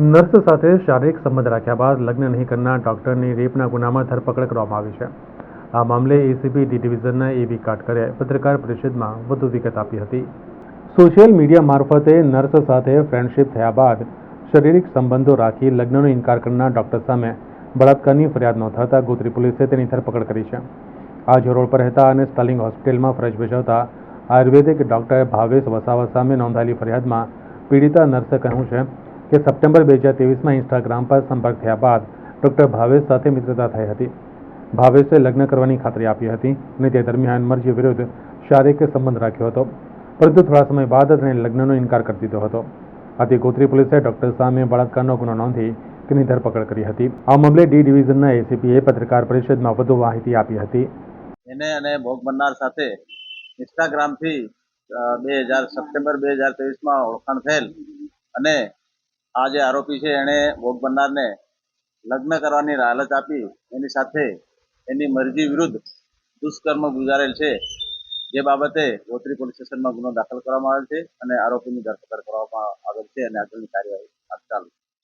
Nurse સાથે શારીરિક સંબંધ રાખ્યા બાદ લગ્ન નહીં કરનાર ડોક્ટરની રેપના ગુનામાં ધરપકડ કરવામાં આવી છે. આ મામલે એસીપી ડી ડિવિઝનના એબી કાટકરે પત્રકાર પરિષદમાં વધુ વિગત આપી હતી. સોશિયલ મીડિયા મારફતે નર્સ સાથે ફ્રેન્ડશિપ થયા બાદ શારીરિક સંબંધો રાખી લગ્નનો ઇનકાર કરનાર ડોક્ટર સામે બળાત્કારની ફરિયાદ નોંધાતા ગોત્રી પોલીસે તેની ધરપકડ કરી છે. આજ રોડ પર રહેતા અને સ્ટાર્લિંગ હોસ્પિટલમાં ફરજ બજાવતા આયુર્વેદિક ડોક્ટર ભાવેશ વસાવા સામે નોંધાયેલી ફરિયાદમાં પીડિતા નર્સે કહ્યું છે કે સપ્ટેમ્બર 2023માં ઇન્સ્ટાગ્રામ પર સંપર્ક થયા બાદ ડોક્ટર ભાવેશ સાથે મિત્રતા થઈ હતી. ભાવેશે લગ્ન કરવાની ખાતરી આપી હતી અને તે દરમિયાન મરજી વિરુદ્ધ શારીરિક સંબંધ રાખ્યો હતો, પરંતુ થોડા સમય બાદ તેણે લગ્નનો ઇનકાર કરી દીધો હતો. આથી ગોત્રી પોલીસે ડોક્ટર સામે બળાત્કારનો ગુનો નોંધી તેની ધરપકડ કરી હતી. આ મામલે ડી ડિવિઝનના એસીપીએ પત્રકાર પરિષદમાં વધુ માહિતી આપી હતી. એને અને ભોગ બનનાર સાથે ઇન્સ્ટાગ્રામથી સપ્ટેમ્બર 2023માં ઓળખાણ થયેલ અને આ જે આરોપી છે એણે ભોગ બનનારને લગ્ન કરવાની લાલચ આપી એની સાથે એની મરજી વિરુદ્ધ દુષ્કર્મ ગુજારેલ છે. જે બાબતે ગોત્રી પોલીસ સ્ટેશનમાં ગુનો દાખલ કરવામાં આવેલ છે અને આરોપીની ધરપકડ કરવામાં આવેલ છે અને આગળની કાર્યવાહી ચાલુ છે.